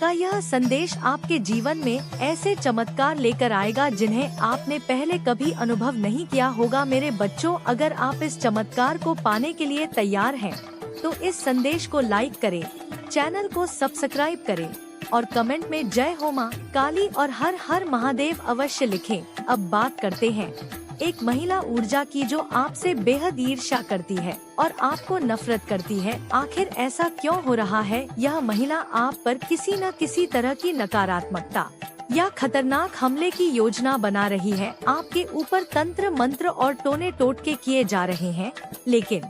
का यह संदेश आपके जीवन में ऐसे चमत्कार लेकर आएगा जिन्हें आपने पहले कभी अनुभव नहीं किया होगा। मेरे बच्चों, अगर आप इस चमत्कार को पाने के लिए तैयार हैं, तो इस संदेश को लाइक करें, चैनल को सब्सक्राइब करें और कमेंट में जय हो मां काली और हर हर महादेव अवश्य लिखें। अब बात करते हैं एक महिला ऊर्जा की जो आपसे बेहद ईर्ष्या करती है और आपको नफरत करती है। आखिर ऐसा क्यों हो रहा है? यह महिला आप पर किसी न किसी तरह की नकारात्मकता या खतरनाक हमले की योजना बना रही है। आपके ऊपर तंत्र मंत्र और टोने टोटके किए जा रहे हैं, लेकिन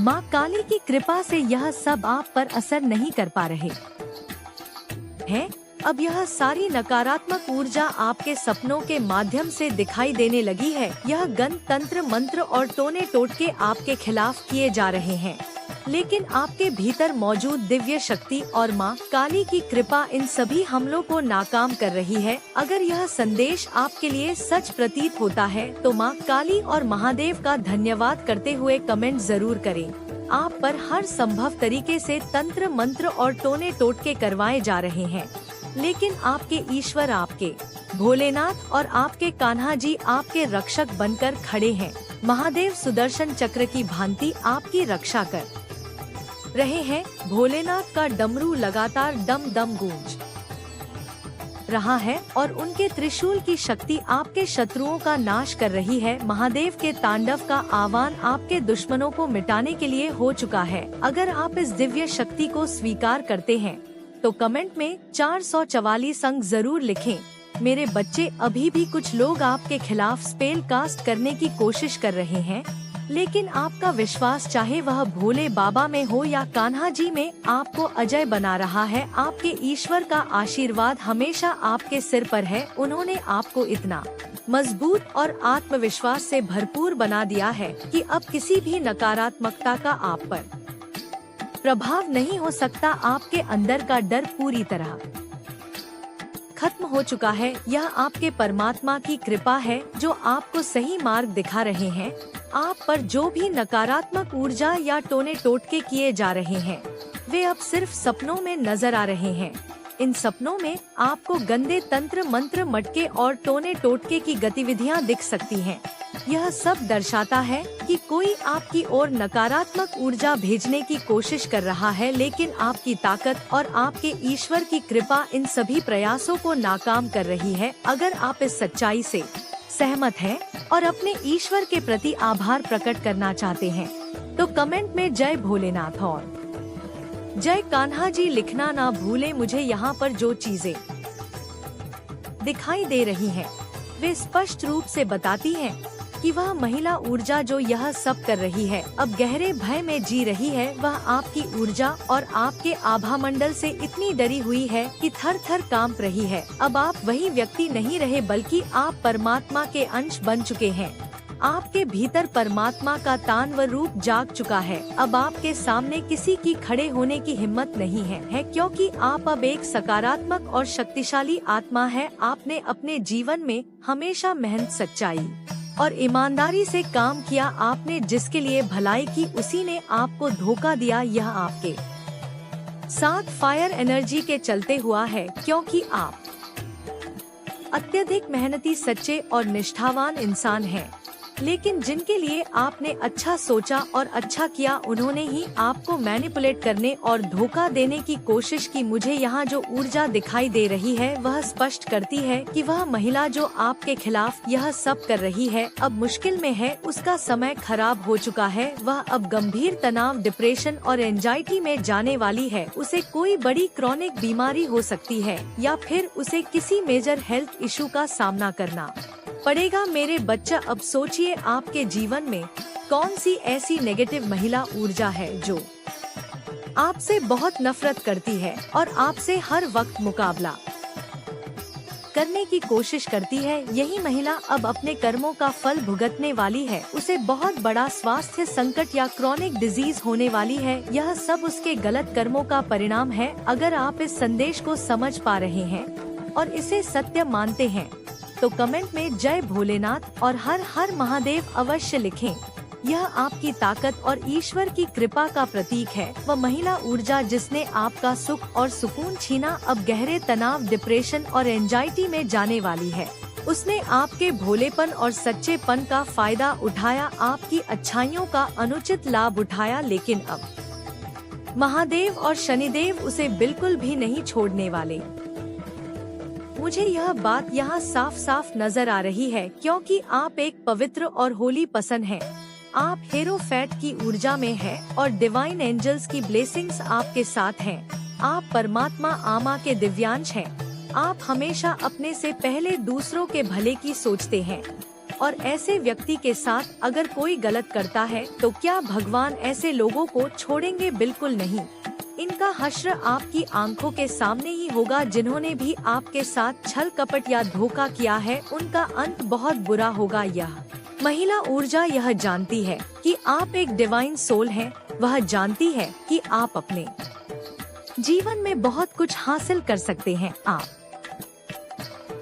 माँ काली की कृपा से यह सब आप पर असर नहीं कर पा रहे हैं। अब यह सारी नकारात्मक ऊर्जा आपके सपनों के माध्यम से दिखाई देने लगी है। यह गन तंत्र मंत्र और टोने टोटके आपके खिलाफ किए जा रहे हैं, लेकिन आपके भीतर मौजूद दिव्य शक्ति और माँ काली की कृपा इन सभी हमलों को नाकाम कर रही है। अगर यह संदेश आपके लिए सच प्रतीत होता है तो माँ काली और महादेव का धन्यवाद करते हुए कमेंट जरूर करें। आप पर हर संभव तरीके से तंत्र मंत्र और टोने टोटके करवाए जा रहे हैं, लेकिन आपके ईश्वर, आपके भोलेनाथ और आपके कान्हा जी आपके रक्षक बनकर खड़े हैं। महादेव सुदर्शन चक्र की भांति आपकी रक्षा कर रहे हैं। भोलेनाथ का डमरू लगातार डम डम गूंज रहा है और उनके त्रिशूल की शक्ति आपके शत्रुओं का नाश कर रही है। महादेव के तांडव का आह्वान आपके दुश्मनों को मिटाने के लिए हो चुका है। अगर आप इस दिव्य शक्ति को स्वीकार करते हैं तो कमेंट में 444 अंक जरूर लिखें। मेरे बच्चे, अभी भी कुछ लोग आपके खिलाफ स्पेल कास्ट करने की कोशिश कर रहे हैं, लेकिन आपका विश्वास, चाहे वह भोले बाबा में हो या कान्हा जी में, आपको अजय बना रहा है। आपके ईश्वर का आशीर्वाद हमेशा आपके सिर पर है। उन्होंने आपको इतना मजबूत और आत्मविश्वास से भरपूर बना दिया है कि अब किसी भी नकारात्मकता का आप पर प्रभाव नहीं हो सकता। आपके अंदर का डर पूरी तरह खत्म हो चुका है। यह आपके परमात्मा की कृपा है जो आपको सही मार्ग दिखा रहे हैं। आप पर जो भी नकारात्मक ऊर्जा या टोने टोटके किए जा रहे हैं, वे अब सिर्फ सपनों में नजर आ रहे हैं। इन सपनों में आपको गंदे तंत्र मंत्र, मटके और टोने टोटके की गतिविधियां दिख सकती हैं। यह सब दर्शाता है कि कोई आपकी ओर नकारात्मक ऊर्जा भेजने की कोशिश कर रहा है, लेकिन आपकी ताकत और आपके ईश्वर की कृपा इन सभी प्रयासों को नाकाम कर रही है। अगर आप इस सच्चाई से सहमत हैं और अपने ईश्वर के प्रति आभार प्रकट करना चाहते हैं, तो कमेंट में जय भोलेनाथ और जय कान्हा जी लिखना ना भूले। मुझे यहाँ पर जो चीजें दिखाई दे रही हैं, वे स्पष्ट रूप से बताती हैं कि वह महिला ऊर्जा जो यह सब कर रही है, अब गहरे भय में जी रही है। वह आपकी ऊर्जा और आपके आभा मंडल से इतनी डरी हुई है कि थर थर कांप रही है। अब आप वही व्यक्ति नहीं रहे, बल्कि आप परमात्मा के अंश बन चुके हैं। आपके भीतर परमात्मा का तांडव रूप जाग चुका है। अब आपके सामने किसी की खड़े होने की हिम्मत नहीं है, क्योंकि आप अब एक सकारात्मक और शक्तिशाली आत्मा है। आपने अपने जीवन में हमेशा मेहनत, सच्चाई और ईमानदारी से काम किया। आपने जिसके लिए भलाई की, उसी ने आपको धोखा दिया। यह आपके साथ फायर एनर्जी के चलते हुआ है, क्योंकि आप अत्यधिक मेहनती, सच्चे और निष्ठावान इंसान हैं। लेकिन जिनके लिए आपने अच्छा सोचा और अच्छा किया, उन्होंने ही आपको मैनिपुलेट करने और धोखा देने की कोशिश की। मुझे यहाँ जो ऊर्जा दिखाई दे रही है, वह स्पष्ट करती है कि वह महिला जो आपके खिलाफ यह सब कर रही है, अब मुश्किल में है। उसका समय खराब हो चुका है। वह अब गंभीर तनाव, डिप्रेशन और एंजाइटी में जाने वाली है। उसे कोई बड़ी क्रॉनिक बीमारी हो सकती है, या फिर उसे किसी मेजर हेल्थ इशू का सामना करना पड़ेगा। मेरे बच्चा, अब सोचिए आपके जीवन में कौन सी ऐसी नेगेटिव महिला ऊर्जा है जो आपसे बहुत नफरत करती है और आपसे हर वक्त मुकाबला करने की कोशिश करती है। यही महिला अब अपने कर्मों का फल भुगतने वाली है। उसे बहुत बड़ा स्वास्थ्य संकट या क्रॉनिक डिजीज होने वाली है। यह सब उसके गलत कर्मों का परिणाम है। अगर आप इस संदेश को समझ पा रहे हैं और इसे सत्य मानते हैं, तो कमेंट में जय भोलेनाथ और हर हर महादेव अवश्य लिखें। यह आपकी ताकत और ईश्वर की कृपा का प्रतीक है। वह महिला ऊर्जा जिसने आपका सुख और सुकून छीना अब गहरे तनाव, डिप्रेशन और एंजाइटी में जाने वाली है। उसने आपके भोलेपन और सच्चेपन का फायदा उठाया, आपकी अच्छाइयों का अनुचित लाभ उठाया, लेकिन अब महादेव और शनिदेव उसे बिल्कुल भी नहीं छोड़ने वाले। मुझे यह बात यहाँ साफ साफ नजर आ रही है, क्योंकि आप एक पवित्र और होली पसंद हैं। आप हेरोफेट की ऊर्जा में हैं और डिवाइन एंजल्स की ब्लेसिंग्स आपके साथ हैं। आप परमात्मा आमा के दिव्यांश हैं। आप हमेशा अपने से पहले दूसरों के भले की सोचते हैं, और ऐसे व्यक्ति के साथ अगर कोई गलत करता है तो क्या भगवान ऐसे लोगों को छोड़ेंगे? बिल्कुल नहीं। इनका हश्र आपकी आंखों के सामने ही होगा। जिन्होंने भी आपके साथ छल कपट या धोखा किया है, उनका अंत बहुत बुरा होगा। यह महिला ऊर्जा यह जानती है कि आप एक डिवाइन सोल हैं। वह जानती है कि आप अपने जीवन में बहुत कुछ हासिल कर सकते हैं। आप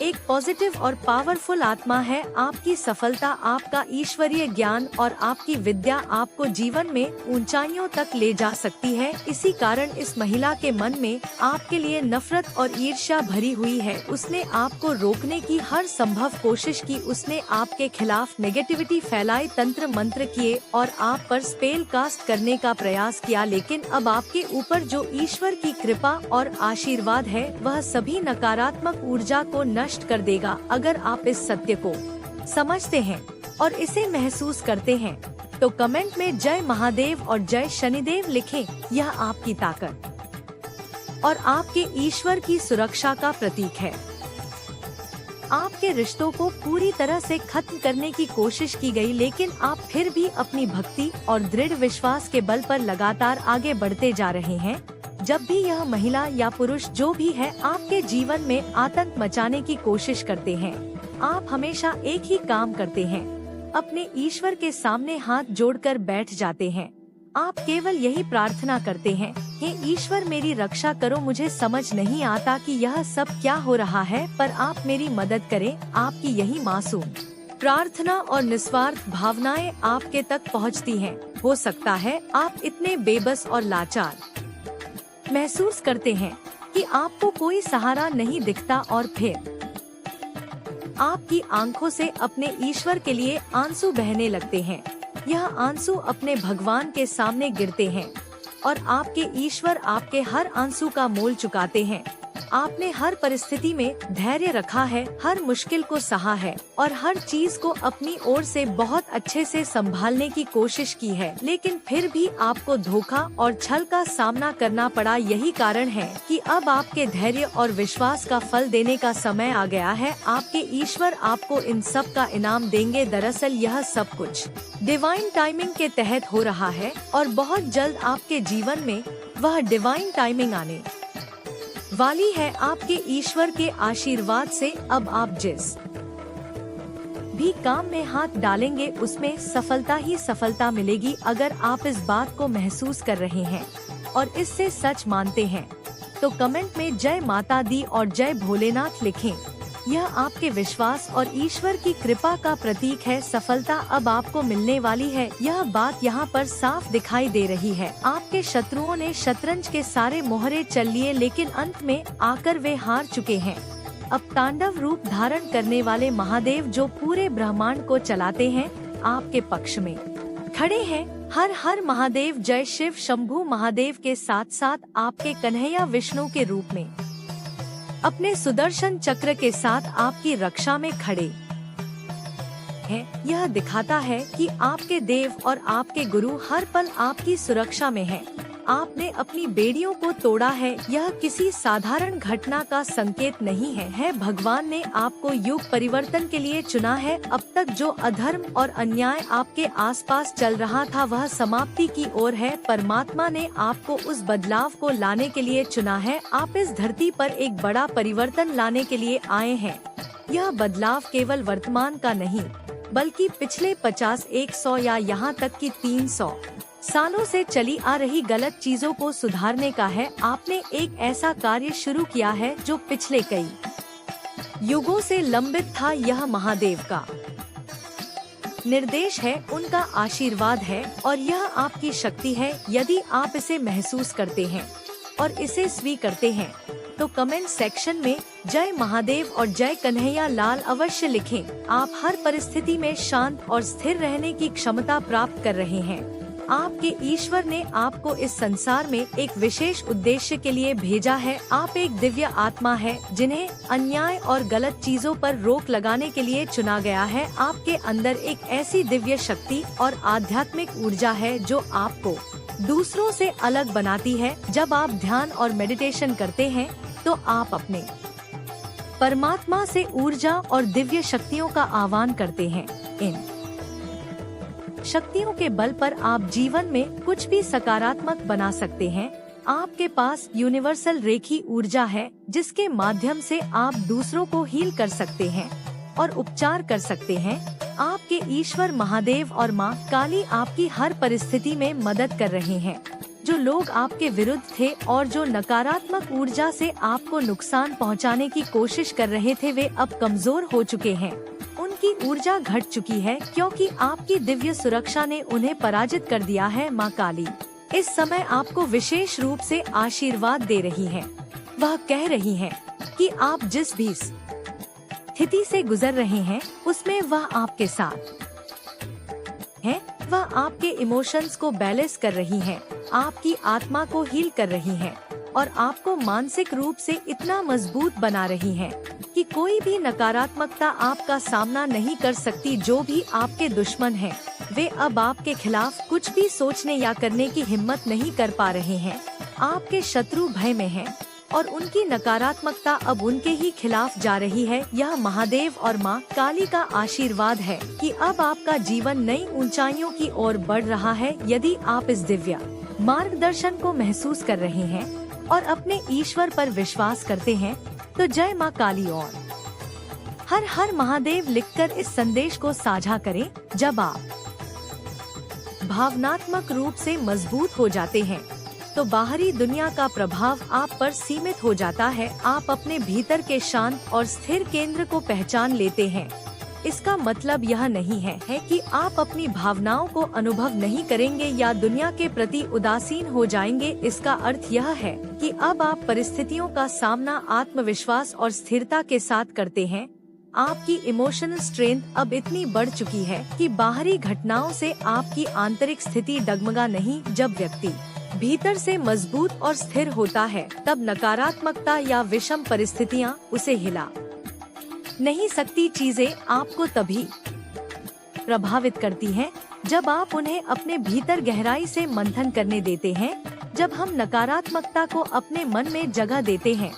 एक पॉजिटिव और पावरफुल आत्मा है। आपकी सफलता, आपका ईश्वरीय ज्ञान और आपकी विद्या आपको जीवन में ऊंचाइयों तक ले जा सकती है। इसी कारण इस महिला के मन में आपके लिए नफरत और ईर्ष्या भरी हुई है। उसने आपको रोकने की हर संभव कोशिश की। उसने आपके खिलाफ नेगेटिविटी फैलाई, तंत्र मंत्र किए और आप पर स्पेल कास्ट करने का प्रयास किया, लेकिन अब आपके ऊपर जो ईश्वर की कृपा और आशीर्वाद है, वह सभी नकारात्मक ऊर्जा को नष्ट कर देगा। अगर आप इस सत्य को समझते हैं और इसे महसूस करते हैं तो कमेंट में जय महादेव और जय शनिदेव लिखें। यह आपकी ताकत और आपके ईश्वर की सुरक्षा का प्रतीक है। आपके रिश्तों को पूरी तरह से खत्म करने की कोशिश की गई, लेकिन आप फिर भी अपनी भक्ति और दृढ़ विश्वास के बल पर लगातार आगे बढ़ते जा रहे हैं। जब भी यह महिला या पुरुष जो भी है आपके जीवन में आतंक मचाने की कोशिश करते हैं, आप हमेशा एक ही काम करते हैं, अपने ईश्वर के सामने हाथ जोड़कर बैठ जाते हैं। आप केवल यही प्रार्थना करते हैं, हे ईश्वर मेरी रक्षा करो। मुझे समझ नहीं आता कि यह सब क्या हो रहा है, पर आप मेरी मदद करें। आपकी यही मासूम प्रार्थना और निस्वार्थ भावनाएं आपके तक पहुंचती हैं। हो सकता है आप इतने बेबस और लाचार महसूस करते हैं कि आपको कोई सहारा नहीं दिखता, और फिर आपकी आंखों से अपने ईश्वर के लिए आंसू बहने लगते हैं। यह आंसू अपने भगवान के सामने गिरते हैं और आपके ईश्वर आपके हर आंसू का मोल चुकाते हैं। आपने हर परिस्थिति में धैर्य रखा है, हर मुश्किल को सहा है और हर चीज को अपनी ओर से बहुत अच्छे से संभालने की कोशिश की है, लेकिन फिर भी आपको धोखा और छल का सामना करना पड़ा। यही कारण है कि अब आपके धैर्य और विश्वास का फल देने का समय आ गया है। आपके ईश्वर आपको इन सब का इनाम देंगे। दरअसल यह सब कुछ डिवाइन टाइमिंग के तहत हो रहा है और बहुत जल्द आपके जीवन में वह डिवाइन टाइमिंग आने वाली है। आपके ईश्वर के आशीर्वाद से अब आप जिस भी काम में हाथ डालेंगे उसमें सफलता ही सफलता मिलेगी। अगर आप इस बात को महसूस कर रहे हैं और इससे सच मानते हैं तो कमेंट में जय माता दी और जय भोलेनाथ लिखें। यह आपके विश्वास और ईश्वर की कृपा का प्रतीक है। सफलता अब आपको मिलने वाली है। यह बात यहाँ पर साफ दिखाई दे रही है। आपके शत्रुओं ने शतरंज के सारे मोहरे चल लिए, लेकिन अंत में आकर वे हार चुके हैं। अब तांडव रूप धारण करने वाले महादेव जो पूरे ब्रह्मांड को चलाते हैं, आपके पक्ष में खड़े हैं। हर हर महादेव, जय शिव शंभू महादेव के साथ साथ आपके कन्हैया विष्णु के रूप में अपने सुदर्शन चक्र के साथ आपकी रक्षा में खड़े हैं। यह दिखाता है कि आपके देव और आपके गुरु हर पल आपकी सुरक्षा में हैं। आपने अपनी बेड़ियों को तोड़ा है। यह किसी साधारण घटना का संकेत नहीं है। भगवान ने आपको युग परिवर्तन के लिए चुना है। अब तक जो अधर्म और अन्याय आपके आसपास चल रहा था वह समाप्ति की ओर है। परमात्मा ने आपको उस बदलाव को लाने के लिए चुना है। आप इस धरती पर एक बड़ा परिवर्तन लाने के लिए आए हैं। यह बदलाव केवल वर्तमान का नहीं, बल्कि पिछले 50, 100 या यहाँ तक कि 300 सालों से चली आ रही गलत चीजों को सुधारने का है। आपने एक ऐसा कार्य शुरू किया है जो पिछले कई युगों से लंबित था। यह महादेव का निर्देश है, उनका आशीर्वाद है और यह आपकी शक्ति है। यदि आप इसे महसूस करते हैं और इसे स्वीकारते हैं तो कमेंट सेक्शन में जय महादेव और जय कन्हैया लाल अवश्य लिखें। आप हर परिस्थिति में शांत और स्थिर रहने की क्षमता प्राप्त कर रहे हैं। आपके ईश्वर ने आपको इस संसार में एक विशेष उद्देश्य के लिए भेजा है। आप एक दिव्य आत्मा है जिन्हें अन्याय और गलत चीजों पर रोक लगाने के लिए चुना गया है। आपके अंदर एक ऐसी दिव्य शक्ति और आध्यात्मिक ऊर्जा है जो आपको दूसरों से अलग बनाती है। जब आप ध्यान और मेडिटेशन करते हैं तो आप अपने परमात्मा से ऊर्जा और दिव्य शक्तियों का आह्वान करते हैं। इन शक्तियों के बल पर आप जीवन में कुछ भी सकारात्मक बना सकते हैं। आपके पास यूनिवर्सल रेखी ऊर्जा है जिसके माध्यम से आप दूसरों को हील कर सकते हैं और उपचार कर सकते हैं। आपके ईश्वर महादेव और माँ काली आपकी हर परिस्थिति में मदद कर रहे हैं। जो लोग आपके विरुद्ध थे और जो नकारात्मक ऊर्जा से आपको नुकसान पहुंचाने की कोशिश कर रहे थे, वे अब कमजोर हो चुके हैं। उनकी ऊर्जा घट चुकी है क्योंकि आपकी दिव्य सुरक्षा ने उन्हें पराजित कर दिया है। माँ काली इस समय आपको विशेष रूप से आशीर्वाद दे रही हैं। वह कह रही हैं कि आप जिस भी स्थिति से गुजर रहे हैं उसमें वह आपके साथ है। वह आपके इमोशंस को बैलेंस कर रही हैं, आपकी आत्मा को हील कर रही हैं और आपको मानसिक रूप से इतना मजबूत बना रही हैं कि कोई भी नकारात्मकता आपका सामना नहीं कर सकती। जो भी आपके दुश्मन हैं, वे अब आपके खिलाफ कुछ भी सोचने या करने की हिम्मत नहीं कर पा रहे हैं। आपके शत्रु भय में हैं और उनकी नकारात्मकता अब उनके ही खिलाफ जा रही है। यह महादेव और माँ काली का आशीर्वाद है कि अब आपका जीवन नई ऊंचाइयों की ओर बढ़ रहा है। यदि आप इस दिव्य मार्गदर्शन को महसूस कर रहे हैं और अपने ईश्वर पर विश्वास करते हैं तो जय माँ काली और हर हर महादेव लिखकर इस संदेश को साझा करें। जब आप भावनात्मक रूप से मजबूत हो जाते हैं तो बाहरी दुनिया का प्रभाव आप पर सीमित हो जाता है। आप अपने भीतर के शांत और स्थिर केंद्र को पहचान लेते हैं। इसका मतलब यह नहीं है कि आप अपनी भावनाओं को अनुभव नहीं करेंगे या दुनिया के प्रति उदासीन हो जाएंगे। इसका अर्थ यह है कि अब आप परिस्थितियों का सामना आत्मविश्वास और स्थिरता के साथ करते हैं। आपकी इमोशनल स्ट्रेंथ अब इतनी बढ़ चुकी है कि बाहरी घटनाओं से आपकी आंतरिक स्थिति डगमगा नहीं। जब व्यक्ति भीतर से मजबूत और स्थिर होता है तब नकारात्मकता या विषम परिस्थितियां उसे हिला नहीं सकती। चीजें आपको तभी प्रभावित करती हैं जब आप उन्हें अपने भीतर गहराई से मंथन करने देते हैं। जब हम नकारात्मकता को अपने मन में जगह देते हैं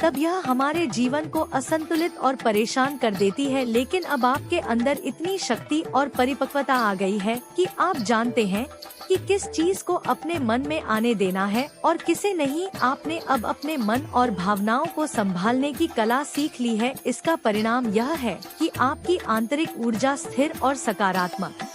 तब यह हमारे जीवन को असंतुलित और परेशान कर देती है। लेकिन अब आपके अंदर इतनी शक्ति और परिपक्वता आ गई है कि आप जानते हैं कि किस चीज को अपने मन में आने देना है और किसे नहीं। आपने अब अपने मन और भावनाओं को संभालने की कला सीख ली है। इसका परिणाम यह है कि आपकी आंतरिक ऊर्जा स्थिर और सकारात्मक